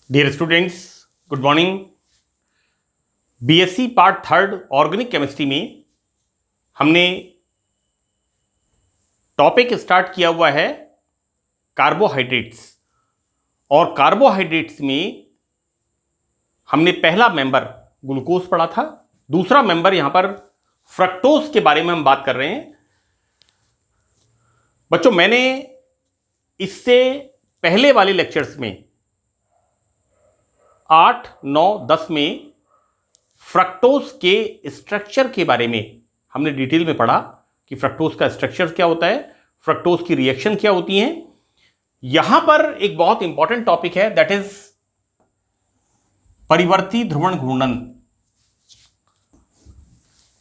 Dear students, good morning. BSc part third organic chemistry में हमने topic start किया हुआ है कार्बोहाइड्रेट्स। और कार्बोहाइड्रेट्स में हमने पहला मेंबर ग्लूकोज पढ़ा था, दूसरा मेंबर यहां पर फ्रक्टोज के बारे में हम बात कर रहे हैं। बच्चों, मैंने इससे पहले वाले लेक्चर्स में 8, 9, 10 में फ्रक्टोज के स्ट्रक्चर के बारे में हमने डिटेल में पढ़ा कि फ्रक्टोज का स्ट्रक्चर क्या होता है, फ्रक्टोज की रिएक्शन क्या होती हैं। यहां पर एक बहुत इंपॉर्टेंट टॉपिक है, दैट इज परिवर्ती ध्रुवण घूर्णन।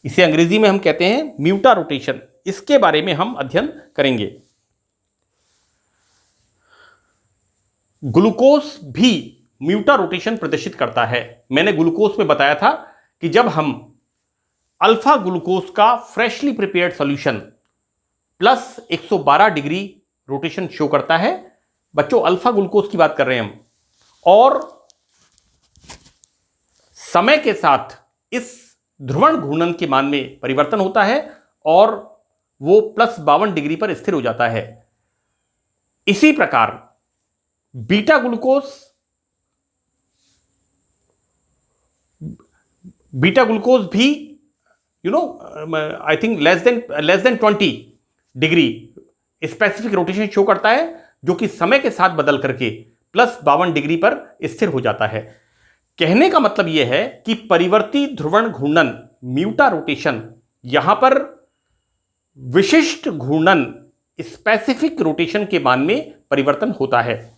इसे अंग्रेजी में हम कहते हैं म्यूटा रोटेशन। इसके बारे में हम अध्ययन करेंगे। ग्लूकोज भी म्यूटा रोटेशन प्रदर्शित करता है। मैंने ग्लूकोज में बताया था कि जब हम अल्फा ग्लूकोज का freshly prepared solution plus 112 degree rotation show करता है। बच्चों, अल्फा ग्लूकोज की बात कर रहे हैं हम, और समय के साथ इस ध्रुवण घूर्णन के मान में परिवर्तन होता है और वो प्लस 52 डिग्री पर स्थिर हो जाता है। इसी प्रकार बीटा ग्लूकोज भी I think less than 20 degree specific rotation show करता है, जो कि समय के साथ बदल करके प्लस 52 डिग्री पर स्थिर हो जाता है। कहने का मतलब यह है कि परिवर्ती ध्रुवण घूर्णन म्यूटा रोटेशन, यहां पर विशिष्ट घूर्णन स्पेसिफिक रोटेशन के मान में परिवर्तन होता है।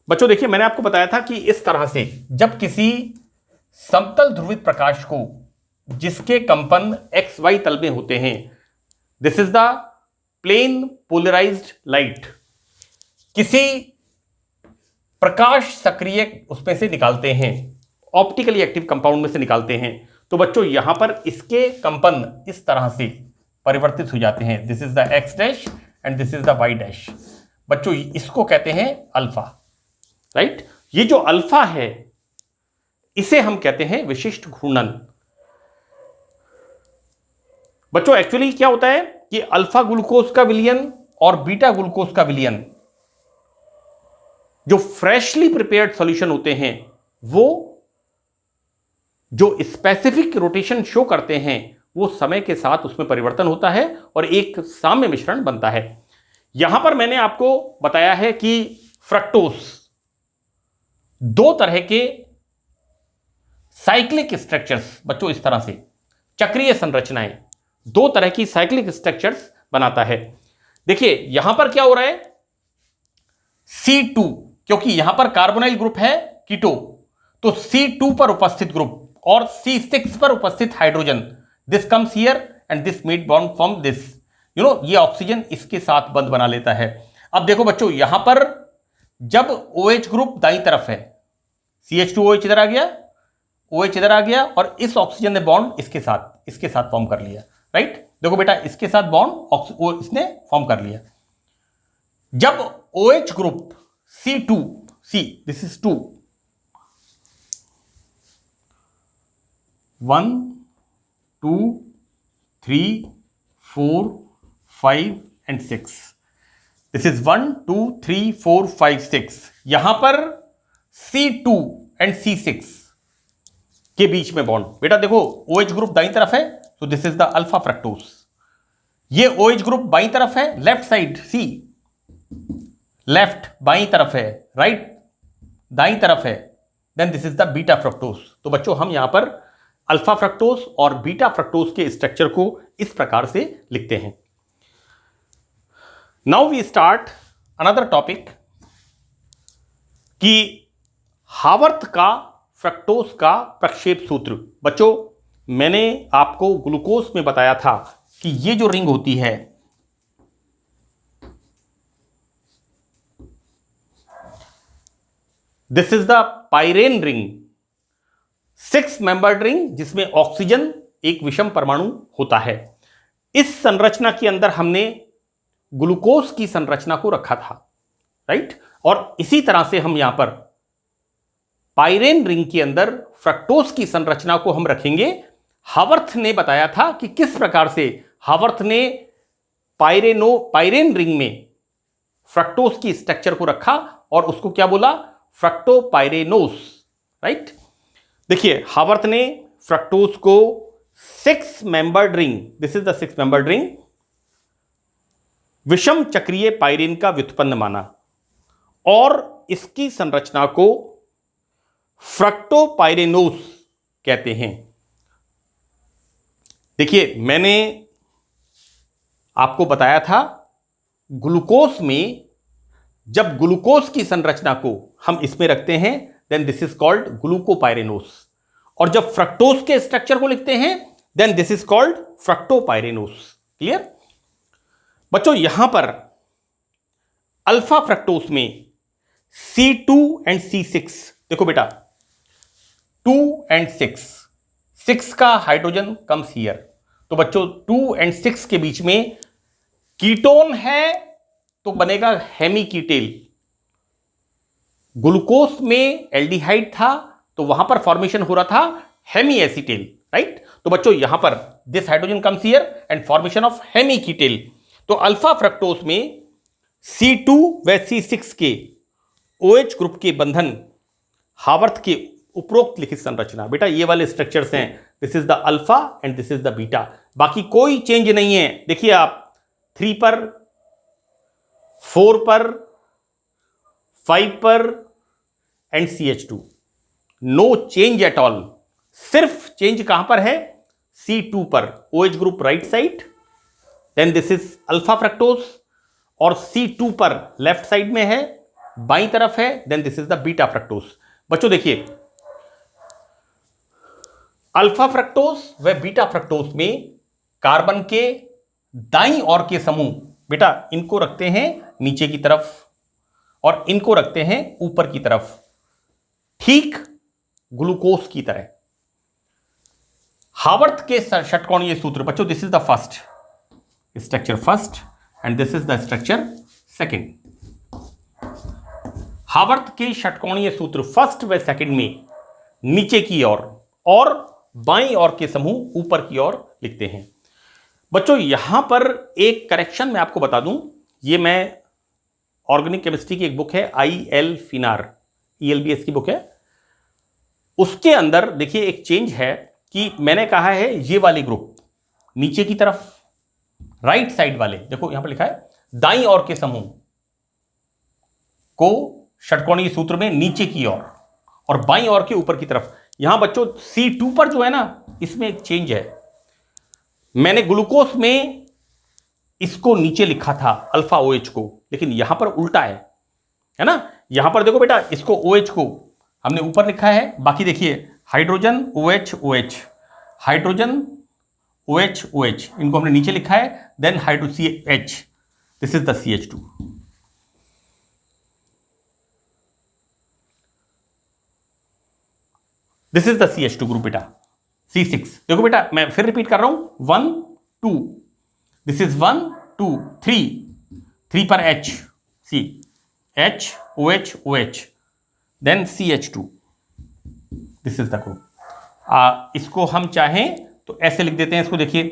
बच्चों देखिए, मैंने आपको बताया था कि इस तरह से जब किसी समतल ध्रुवित प्रकाश को, जिसके कंपन एक्स वाई तल में होते हैं, this is the plane polarized light, किसी प्रकाश सक्रिय उसमें से निकालते हैं, ऑप्टिकली एक्टिव कंपाउंड में से निकालते हैं, तो बच्चों यहां पर इसके कंपन इस तरह से परिवर्तित हो जाते हैं। This is the X dash and this is the Y dash. बच्चों इसको कहते हैं अल्फा, राइट। ये जो अल्फा है इसे हम कहते हैं विशिष्ट घूर्णन। बच्चों एक्चुअली क्या होता है कि अल्फा ग्लूकोज का विलयन और बीटा ग्लूकोज का विलयन, जो फ्रेशली प्रिपेयर्ड सॉल्यूशन होते हैं, वो जो स्पेसिफिक रोटेशन शो करते हैं, वो समय के साथ उसमें परिवर्तन होता है और एक साम्य मिश्रण बनता है। यहां पर मैंने आपको बताया है कि फ्रक्टोज दो तरह के साइक्लिक स्ट्रक्चर्स, बच्चों इस तरह से चक्रीय संरचनाएं, दो तरह की साइक्लिक स्ट्रक्चर्स बनाता है। देखिए यहां पर क्या हो रहा है, C2, क्योंकि यहां पर कार्बोनाइल ग्रुप है कीटो, तो C2 पर उपस्थित ग्रुप और C6 पर उपस्थित hydrogen, this comes here and this meet bond from this, ये ऑक्सीजन इसके साथ बंध बना लेता है। अब देखो बच्चों, यहां पर जब OH ग्रुप दाईं तरफ है, CH2OH इधर आ गया, OH इधर आ गया, और इस ऑक्सीजन ने बॉन्ड इसके साथ फॉर्म कर लिया, राइट। देखो बेटा, इसके साथ बॉन्ड इसने फॉर्म कर लिया। जब OH group C2, this is 2, 1, 2, 3, 4, 5 and 6, this is 1, 2, 3, 4, 5, 6। यहां पर C2 एंड C6 के बीच में बॉन्ड, बेटा देखो OH ग्रुप दाईं तरफ है, तो this is the alpha fructose. ये OH ग्रुप बाईं तरफ है, लेफ्ट साइड C, लेफ्ट बाईं तरफ है, राइट दाईं तरफ है, then this is the beta fructose. तो बच्चों हम यहां पर अल्फा फ्रक्टोज और बीटा फ्रक्टोज के स्ट्रक्चर को इस प्रकार से लिखते हैं। Now we start another topic कि हावर्थ का फ्रक्टोज का प्रक्षेप सूत्र। बच्चों मैंने आपको ग्लूकोज में बताया था कि ये जो रिंग होती है, this is the pyran ring, 6 membered ring, जिसमें ऑक्सीजन एक विषम परमाणु होता है। इस संरचना के अंदर हमने ग्लूकोज की संरचना को रखा था, राइट। और इसी तरह से हम यहां पर पाइरेन रिंग के अंदर फ्रक्टोज की संरचना को हम रखेंगे। हावर्थ ने बताया था कि किस प्रकार से हावर्थ ने पाइरेन रिंग में फ्रक्टोज की स्ट्रक्चर को रखा और उसको क्या बोला, फ्रक्टोपाइरेनोस, राइट। देखिए हावर्थ ने फ्रक्टोज को 6 membered ring, this is the 6 membered ring, विषम चक्रीय पाइरेन का व्युत्पन्न माना और इसकी संरचना को फ्रक्टोपाइरेनोस कहते हैं। देखिए मैंने आपको बताया था ग्लूकोज में जब ग्लूकोज की संरचना को हम इसमें रखते हैं then this is called glucopyranose, और जब फ्रक्टोज के स्ट्रक्चर को लिखते हैं then this is called fructopyranose. Clear बच्चों, यहां पर अल्फा फ्रक्टोज में C2 एंड C6, देखो बेटा 2 एंड 6 का हाइड्रोजन कम्स हियर, तो बच्चों 2 एंड 6 के बीच में कीटोन है तो बनेगा हेमीकीटेल। ग्लूकोज में एल्डिहाइड था तो वहां पर फॉर्मेशन हो रहा था हेमी एसीटेल, राइट। तो बच्चों यहां पर this hydrogen comes here and formation of hemiketal. तो अल्फा फ्रक्टोज में C2 व C6 के OH ग्रुप के बंधन हावर्थ के उपरोक्त लिखित संरचना, बेटा ये वाले स्ट्रक्चर्स हैं, this is the alpha and this is the beta, बाकी कोई चेंज नहीं है। देखिए आप 3 पर, 4 पर, 5 पर and CH2, no change at all. सिर्फ चेंज कहां पर है, C2 पर, OH group right side, then this is alpha fructose, और C2 पर लेफ्ट साइड में है, बाईं तरफ है, then this is the beta fructose. बच्चों देखिए अल्फा फ्रक्टोज व बीटा फ्रक्टोज में कार्बन के दाईं ओर के समूह, बेटा इनको रखते हैं नीचे की तरफ और इनको रखते हैं ऊपर की तरफ, ठीक ग्लूकोज की तरह। हावर्थ के षटकोणीय सूत्र, बच्चों this is the first structure first and this is the structure second. Haworth के षटकोणीय सूत्र फर्स्ट व सेकंड में नीचे की ओर और बाईं ओर के समूह ऊपर की ओर लिखते हैं। बच्चों यहां पर एक करेक्शन मैं आपको बता दूं, ये मैं ऑर्गेनिक केमिस्ट्री की एक बुक है IL फिनार, ELBS की बुक है, उसके अंदर देखिए एक चेंज है कि मैंने कहा है ये वाले ग्रुप नीचे की तरफ राइट साइड वाले, देखो यहां पर लिखा है दाईं ओर के समूह को षटकोणीय सूत्र में नीचे की ओर और बाईं ओर के ऊपर की तरफ। यहां बच्चों C2 पर जो है ना, इसमें एक चेंज है, मैंने ग्लूकोज में इसको नीचे लिखा था अल्फा OH को, लेकिन यहां पर उल्टा है ना। यहां पर देखो बेटा इसको OH को हमने ऊपर लिखा है, बाकी देखिए hydrogen OH OH, hydrogen OH OH, इनको हमने नीचे लिखा है, then hydro CH, this is the CH2। This is the CH2 group बेटा, C6। देखो बेटा मैं फिर रिपीट कर रहा हूं, 1 2, दिस इज 1 2 3 पर H C H OH OH, then CH2, this is the group. इसको हम चाहें तो ऐसे लिख देते हैं इसको, देखिए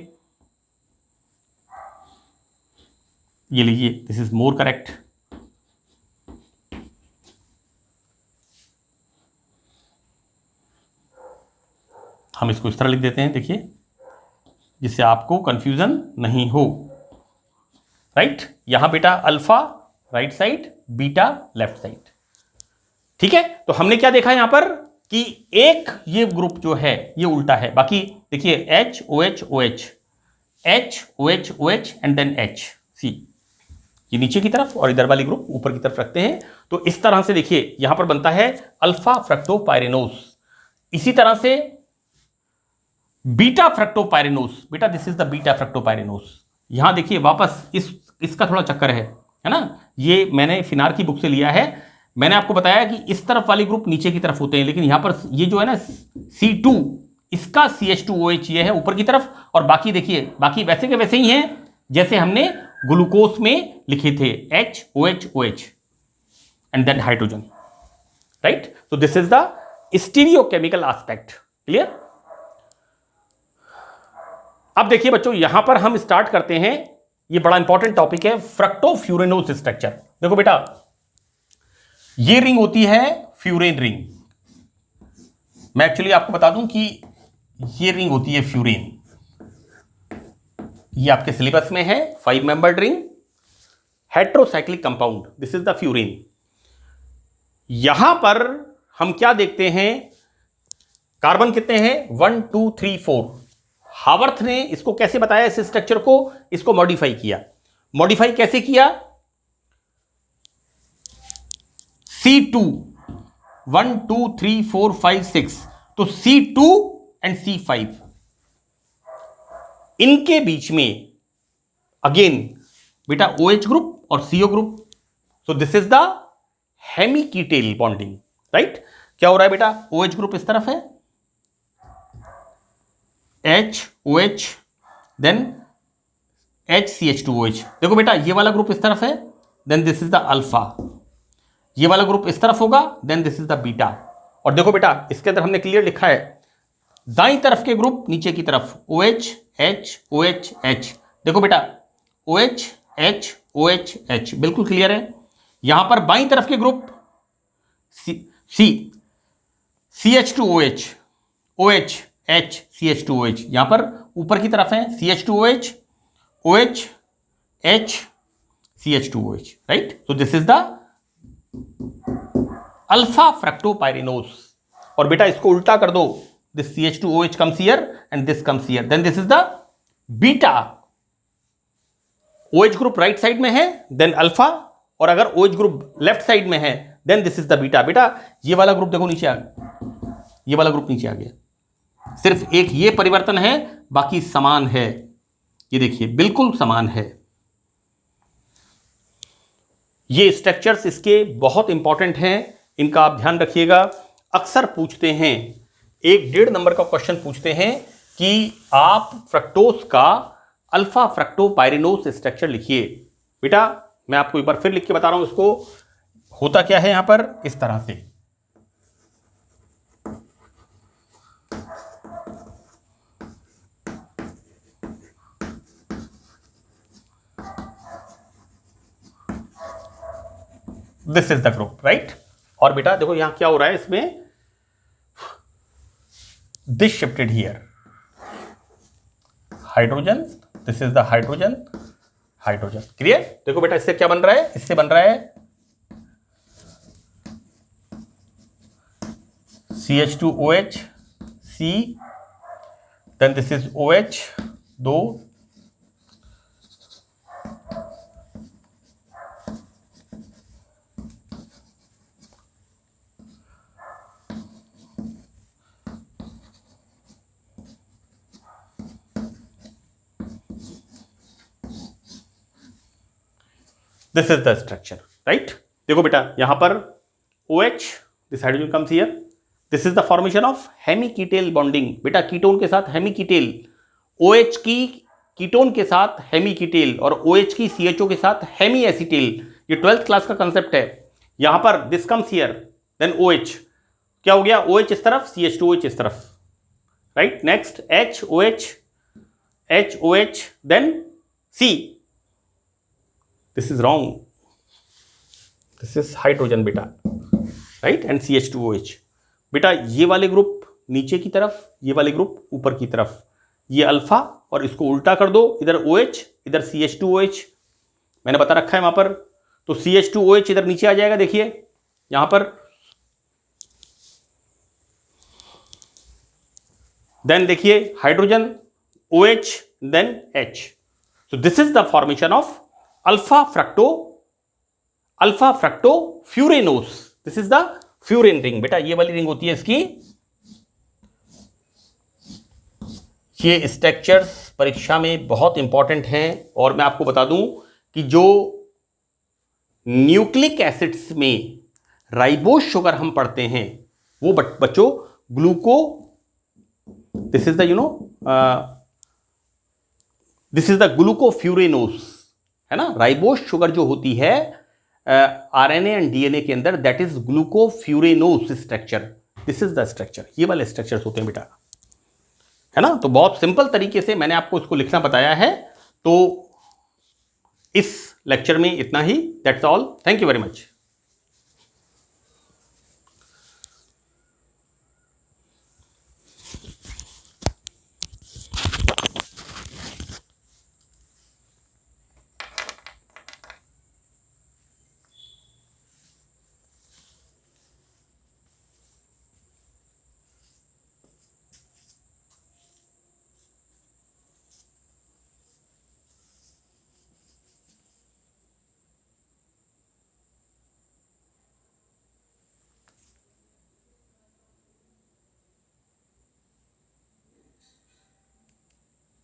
ये लिखिए, दिस इज मोर करेक्ट। हम इसको इस तरह लिख देते हैं, देखिए जिससे आपको कंफ्यूजन नहीं हो, राइट। यहां बेटा alpha right side, beta left side, ठीक है। तो हमने क्या देखा यहां पर कि एक ये ग्रुप जो है ये उल्टा है, बाकी देखिए H OH OH, H OH OH and then H C, ये नीचे की तरफ और इधर वाली ग्रुप ऊपर की तरफ रखते हैं। तो इस तरह से देखिए यहां पर बनता है अल्फा फ्रक्टोपाइरेनोस। इसी तरह से बीटा फ्रक्टोपाइरेनोस, बेटा दिस इज द बीटा फ्रक्टोपाइरेनोस। यहां देखिए वापस इसका थोड़ा चक्कर है ना, ये मैंने फिनार की बुक से लिया है। मैंने आपको बताया कि इस तरफ वाली ग्रुप नीचे की तरफ होते हैं, लेकिन यहां पर ये जो है ना C2, इसका CH2OH ये है ऊपर की तरफ, और बाकी देखिए बाकी वैसे के वैसे ही हैं जैसे हमने ग्लूकोज में लिखे थे, H OH OH and then hydrogen, right. तो this is the stereochemical aspect. Clear? अब देखिए बच्चों, यहां पर हम स्टार्ट करते हैं, ये बड़ा इंपॉर्टेंट टॉपिक है, फ्रक्टोफ्यूरेनोस स्ट्रक्चर। देखो बेटा, ये रिंग होती है फ्यूरेन रिंग। मैं एक्चुअली आपको बता दूं कि ये रिंग होती है फ्यूरेन। ये आपके सिलेबस में है, 5 membered ring, heterocyclic compound, this is the furan. यहां पर हम क्या देखते हैं, कार्बन कितने हैं, 1 2 3 4। हावर्थ ने इसको कैसे बताया, इस स्ट्रक्चर को, इसको मॉडिफाई किया। मॉडिफाई कैसे किया, C2 1 2 3 4 5 6, तो C2 एंड C5 इनके बीच में अगेन बेटा OH ग्रुप और CO group, so this is the hemiketal bonding, right. क्या हो रहा है बेटा, OH ग्रुप इस तरफ है, HOH, देन HCH2OH। देखो बेटा, ये वाला ग्रुप इस तरफ है, then this is the alpha. ये वाला ग्रुप इस तरफ होगा, then this is the beta. और देखो बेटा, इसके अंदर हमने क्लियर लिखा है, दाईं तरफ के ग्रुप नीचे की तरफ OH H OH H। देखो बेटा, OH H OH H बिल्कुल क्लियर है। यहां पर बाईं तरफ के group CH2OH OH H CH2OH, यहां पर ऊपर की तरफ है CH2OH OH H CH2OH, right. तो दिस इज द अल्फा फ्रक्टोपाइरिनोस। और बेटा इसको उल्टा कर दो, this CH2OH comes here and this comes here, then this is the beta. OH group right side में है, देन अल्फा, और अगर OH ग्रुप लेफ्ट साइड में है, then this is the beta. बेटा ये वाला ग्रुप देखो नीचे आ गया, ये वाला ग्रुप नीचे आ गया, सिर्फ एक ये परिवर्तन है, बाकी समान है। ये देखिए बिल्कुल समान है। ये स्ट्रक्चर्स इसके बहुत इंपॉर्टेंट हैं, इनका आप ध्यान रखिएगा। अक्सर पूछते हैं, 1-1.5 नंबर का क्वेश्चन पूछते हैं कि आप फ्रक्टोज का अल्फा फ्रक्टोपाइरिनोस स्ट्रक्चर लिखिए। बेटा मैं आपको एक बार फिर लिख के बता रहा हूं, इसको होता क्या है यहां पर, इस तरह से। This is the group, right. और बेटा देखो यहां क्या हो रहा है, इसमें this shifted here, hydrogen, this is the hydrogen, hydrogen. Clear? देखो बेटा इससे क्या बन रहा है, इससे बन रहा है CH2OH C, then this is OH 2, this is the structure, right. देखो बेटा यहां पर OH, this hydrogen comes here, this is the formation of hemiketal bonding. बेटा कीटोन के साथ हेमिकीटेल, OH की कीटोन के साथ हेमिकीटेल और OH की CHO के साथ हेमी एसिटेल। ये 12th क्लास का कंसेप्ट है। यहां पर this comes here, then OH, क्या हो गया, OH इस तरफ, CH2OH इस तरफ, right. Next HOH, then C, this is wrong, this is hydrogen बेटा, right, and CH2OH। बेटा ये वाले ग्रुप नीचे की तरफ, ये वाले ग्रुप ऊपर की तरफ, ये अल्फा, और इसको उल्टा कर दो, इधर OH इधर CH2OH, मैंने बता रखा है वहां पर। तो CH2OH इधर नीचे आ जाएगा, देखिए यहां पर, देन देखिए hydrogen OH then H। so this is the formation of alpha fructofuranose, this is the furan ring. बेटा ये वाली रिंग होती है इसकी। ये स्ट्रक्चर्स परीक्षा में बहुत इंपॉर्टेंट हैं, और मैं आपको बता दूं कि जो न्यूक्लिक एसिड्स में राइबोज शुगर हम पढ़ते हैं, वो बच्चों gluco, this is the this is the glucofuranose, है ना। राइबोज शुगर जो होती है RNA एंड DNA के अंदर, that is glucofuranose structure. This is the structure, ये वाले स्ट्रक्चर्स होते हैं बेटा, है ना। तो बहुत सिंपल तरीके से मैंने आपको इसको लिखना बताया है। तो इस लेक्चर में इतना ही, that's all, thank you very much.